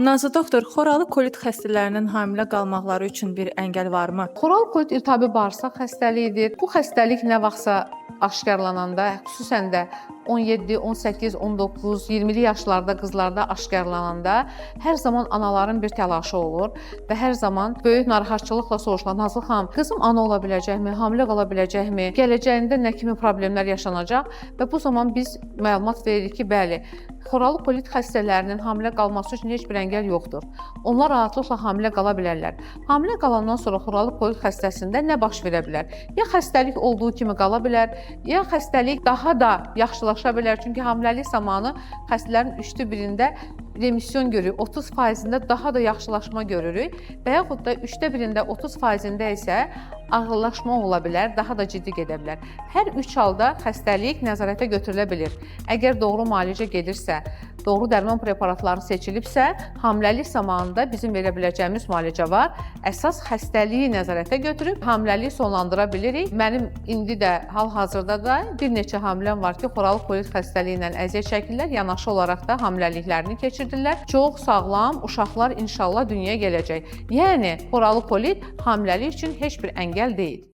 Nazlı doktor, xoralı kolit xəstələrinin hamilə qalmaqları üçün bir əngəl varmı? Xoral kolit iltihabi bağırsaq xəstəliyidir. Bu xəstəlik nə vaxtsa aşkarlananda, xüsusən də 17, 18, 19, 20-li yaşlarda qızlarda aşkarlananda hər zaman anaların bir təlaşı olur və hər zaman böyük narahatçılıqla soruşulur. Nazlı xanım, qızım ana ola biləcəkmi, hamilə qala biləcəkmi, gələcəyində nə kimi problemlər yaşanacaq və bu zaman biz məlumat veririk ki, bəli, xoralı kolit xəstələrinin hamilə qalması üçün heç bir əngəl yoxdur. Onlar rahatlıqla hamilə qala bilərlər. Hamilə qalandan sonra xoralı kolit xəstəsində nə baş verə bilər? Ya xəstəlik olduğu kimi qala bilər, ya xəstəlik daha da yaxşılaşa bilər. Çünki hamiləlik zamanı xəstələrin 1/3-də remisyon görürük, 30%-də daha da yaxşılaşma görürük və yaxud da 1/3-də 30%-də isə ağırlaşma ola bilər, daha da ciddi gedə bilər. Hər 3 halda xəstəlik nəzarətə götürülə bilir. Əgər doğru müalicə gedirsə, doğru dərman preparatları seçilibsə, hamiləlik zamanında bizim verə biləcəyimiz müalicə var. Əsas xəstəliyi nəzarətə götürüb hamiləliyi sonlandıra bilirik. Mənim indi də hal-hazırda da bir neçə hamiləm var ki, xoralı kolit xəstəliyi ilə əziyyət çəkirlər, yanaşı olaraq da hamiləliklərini keçirdirlər. Çox sağlam uşaqlar inşallah dünyaya gələcək. Yəni xoralı kolit hamiləlik üçün heç bir əngəl deyil.